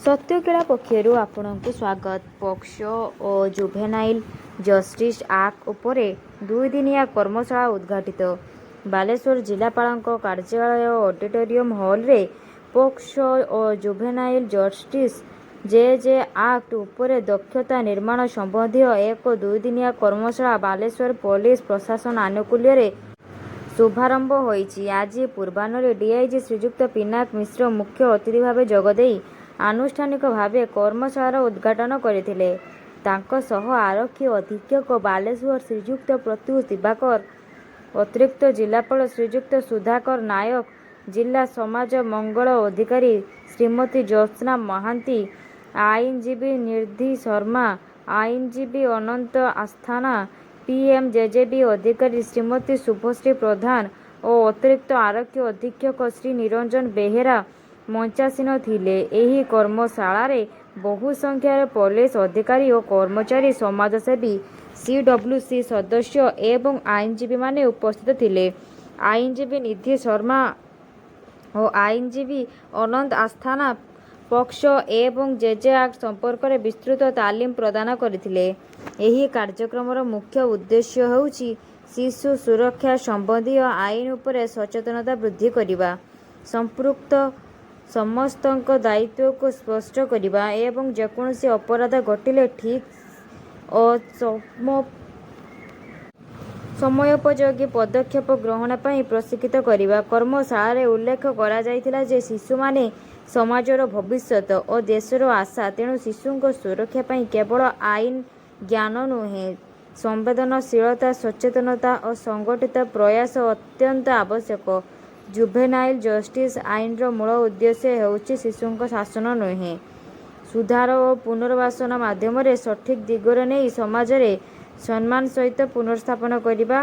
ସତ୍ୟକେଳା ପକ୍ଷରୁ ଆପଣଙ୍କୁ ସ୍ୱାଗତ। ପୋକ୍ସୋ ଓ ଜୁଭେନାଇଲ ଜଷ୍ଟିସ୍ ଆକ୍ଟ ଉପରେ 2 ଦିନିଆ କର୍ମଶାଳା ଉଦ୍ଘାଟିତ। ବାଲେଶ୍ୱର ଜିଲ୍ଲାପାଳଙ୍କ କାର୍ଯ୍ୟାଳୟ ଅଡିଟୋରିୟମ ହଲରେ ପୋକ୍ସୋ ଓ ଜୁଭେନାଇଲ ଜଷ୍ଟିସ୍ ଜେ ଆକ୍ଟ ଉପରେ ଦକ୍ଷତା ନିର୍ମାଣ ସମ୍ବନ୍ଧୀୟ ଏକ 2 ଦିନିଆ କର୍ମଶାଳା ବାଲେଶ୍ୱର ପୋଲିସ ପ୍ରଶାସନ ଆନୁକୂଲ୍ୟରେ ଶୁଭାରମ୍ଭ ହୋଇଛି। ଆଜି ପୂର୍ବାହ୍ନରେ ଡିଆଇଜି ଶ୍ରୀଯୁକ୍ତ ପିନାକ ମିଶ୍ର ମୁଖ୍ୟ ଅତିଥି ଭାବେ ଯୋଗଦେଇ ଆନୁଷ୍ଠାନିକ ଭାବେ କର୍ମଶାଳାର ଉଦ୍ଘାଟନ କରିଥିଲେ। ତାଙ୍କ ସହ ଆରକ୍ଷୀ ଅଧୀକ୍ଷକ ବାଲେଶ୍ୱର ଶ୍ରୀଯୁକ୍ତ ପ୍ରତ୍ୟୁଷ ଦିବାକର, ଅତିରିକ୍ତ ଜିଲ୍ଲାପାଳ ଶ୍ରୀଯୁକ୍ତ ସୁଧାକର ନାୟକ, ଜିଲ୍ଲା ସମାଜ ମଙ୍ଗଳ ଅଧିକାରୀ ଶ୍ରୀମତୀ ଜ୍ୟୋତ୍ସ୍ନା ମହାନ୍ତି, ଆଇନଜୀବୀ ନିଧି ଶର୍ମା, ଆଇନଜୀବୀ ଅନନ୍ତ ଆସ୍ଥାନା, ପିଏମଜେଜେବି ଅଧିକାରୀ ଶ୍ରୀମତୀ ଶୁଭଶ୍ରୀ ପ୍ରଧାନ ଓ ଅତିରିକ୍ତ ଆରକ୍ଷୀ ଅଧୀକ୍ଷକ ଶ୍ରୀ ନିରଞ୍ଜନ ବେହେରା ମଞ୍ଚାସୀନ ଥିଲେ। ଏହି କର୍ମଶାଳାରେ ବହୁ ସଂଖ୍ୟାରେ ପୋଲିସ ଅଧିକାରୀ ଓ କର୍ମଚାରୀ, ସମାଜସେବୀ, ସିଡବ୍ଲ୍ୟୁସି ସଦସ୍ୟ ଏବଂ ଆଇନଜୀବୀମାନେ ଉପସ୍ଥିତ ଥିଲେ। ଆଇନଜୀବୀ ନିଧି ଶର୍ମା ଓ ଆଇନଜୀବୀ ଅନନ୍ତ ଆସ୍ଥାନା ପୋକ୍ସୋ ଏବଂ ଜେ ଆକ୍ଟ ସମ୍ପର୍କରେ ବିସ୍ତୃତ ତାଲିମ ପ୍ରଦାନ କରିଥିଲେ। ଏହି କାର୍ଯ୍ୟକ୍ରମର ମୁଖ୍ୟ ଉଦ୍ଦେଶ୍ୟ ହେଉଛି ଶିଶୁ ସୁରକ୍ଷା ସମ୍ବନ୍ଧୀୟ ଆଇନ ଉପରେ ସଚେତନତା ବୃଦ୍ଧି କରିବା, ସମ୍ପୃକ୍ତ ସମସ୍ତଙ୍କ ଦାୟିତ୍ୱକୁ ସ୍ପଷ୍ଟ କରିବା ଏବଂ ଯେକୌଣସି ଅପରାଧ ଘଟିଲେ ଠିକ୍ ଓ ସମୟୋପଯୋଗୀ ପଦକ୍ଷେପ ଗ୍ରହଣ ପାଇଁ ପ୍ରଶିକ୍ଷିତ କରିବା। କର୍ମଶାଳାରେ ଉଲ୍ଲେଖ କରାଯାଇଥିଲା ଯେ ଶିଶୁମାନେ ସମାଜର ଭବିଷ୍ୟତ ଓ ଦେଶର ଆଶା। ତେଣୁ ଶିଶୁଙ୍କ ସୁରକ୍ଷା ପାଇଁ କେବଳ ଆଇନ ଜ୍ଞାନ ନୁହେଁ, ସମ୍ବେଦନଶୀଳତା, ସଚେତନତା ଓ ସଂଗଠିତ ପ୍ରୟାସ ଅତ୍ୟନ୍ତ ଆବଶ୍ୟକ। ଜୁଭେନାଇଲ ଜଷ୍ଟିସ୍ ଆଇନର ମୂଳ ଉଦ୍ଦେଶ୍ୟ ହେଉଛି ଶିଶୁଙ୍କ ଶାସନ ନୁହେଁ, ସୁଧାର ଓ ପୁନର୍ବାସନ ମାଧ୍ୟମରେ ସଠିକ୍ ଦିଗରେ ନେଇ ସମାଜରେ ସମ୍ମାନ ସହିତ ପୁନର୍ସ୍ଥାପନ କରିବା।